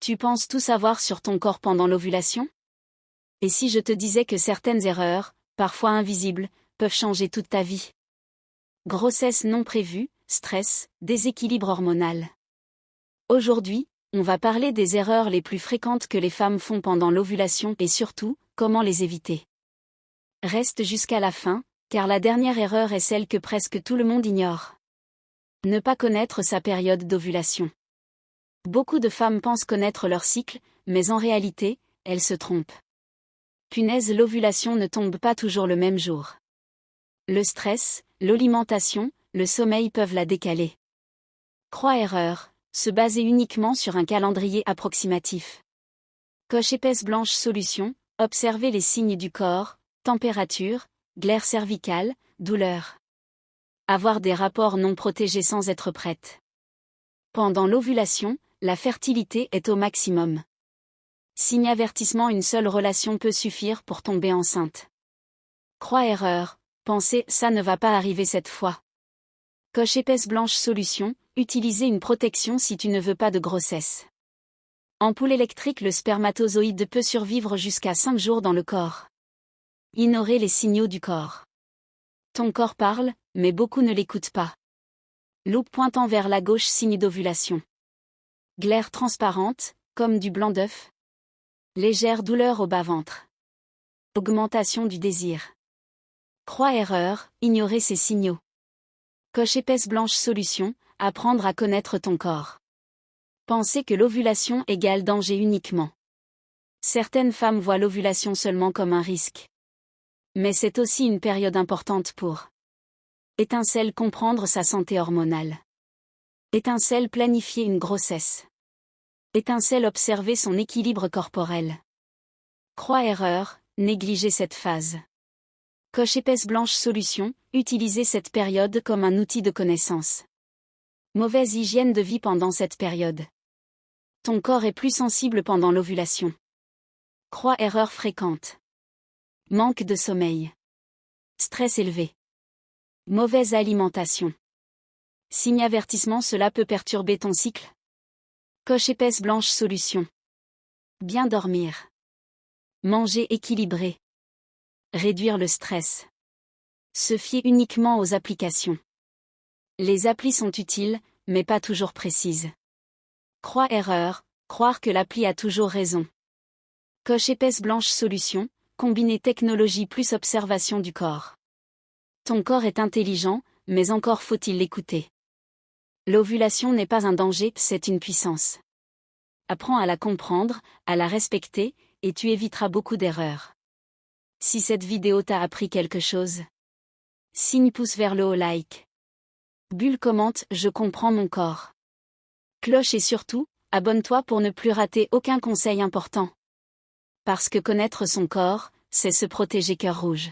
Tu penses tout savoir sur ton corps pendant l'ovulation? Et si je te disais que certaines erreurs, parfois invisibles, peuvent changer toute ta vie? Grossesse non prévue, stress, déséquilibre hormonal. Aujourd'hui, on va parler des erreurs les plus fréquentes que les femmes font pendant l'ovulation et surtout, comment les éviter. Reste jusqu'à la fin, car la dernière erreur est celle que presque tout le monde ignore. Ne pas connaître sa période d'ovulation. Beaucoup de femmes pensent connaître leur cycle, mais en réalité, elles se trompent. Punaise, l'ovulation ne tombe pas toujours le même jour. Le stress, l'alimentation, le sommeil peuvent la décaler. Croix-erreur, se baser uniquement sur un calendrier approximatif. Coche épaisse blanche solution, observer les signes du corps, température, glaire cervicale, douleur. Avoir des rapports non protégés sans être prête. Pendant l'ovulation, la fertilité est au maximum. Signe avertissement, une seule relation peut suffire pour tomber enceinte. Croix-erreur, pensez ça ne va pas arriver cette fois. Coche épaisse blanche solution, utiliser une protection si tu ne veux pas de grossesse. Ampoule électrique, le spermatozoïde peut survivre jusqu'à 5 jours dans le corps. Ignorer les signaux du corps. Ton corps parle, mais beaucoup ne l'écoutent pas. Loupe pointant vers la gauche, signe d'ovulation. Glaire transparente, comme du blanc d'œuf. Légère douleur au bas-ventre. Augmentation du désir. Croix-erreur, ignorer ces signaux. Coche épaisse blanche solution, apprendre à connaître ton corps. Penser que l'ovulation égale danger uniquement. Certaines femmes voient l'ovulation seulement comme un risque. Mais c'est aussi une période importante pour étincelle, comprendre sa santé hormonale. Étincelle, planifier une grossesse. Étincelle, observer son équilibre corporel. Croix-erreur, négliger cette phase. Coche épaisse blanche solution, utiliser cette période comme un outil de connaissance. Mauvaise hygiène de vie pendant cette période. Ton corps est plus sensible pendant l'ovulation. Croix-erreur fréquente. Manque de sommeil. Stress élevé. Mauvaise alimentation. Signe avertissement, cela peut perturber ton cycle. Coche épaisse blanche solution. Bien dormir. Manger équilibré. Réduire le stress. Se fier uniquement aux applications. Les applis sont utiles, mais pas toujours précises. Croix-erreur, croire que l'appli a toujours raison. Coche épaisse blanche solution, combiner technologie plus observation du corps. Ton corps est intelligent, mais encore faut-il l'écouter. L'ovulation n'est pas un danger, c'est une puissance. Apprends à la comprendre, à la respecter, et tu éviteras beaucoup d'erreurs. Si cette vidéo t'a appris quelque chose, signe pouce vers le haut, like. Bulle commente, je comprends mon corps. Cloche et surtout, abonne-toi pour ne plus rater aucun conseil important. Parce que connaître son corps, c'est se protéger cœur rouge.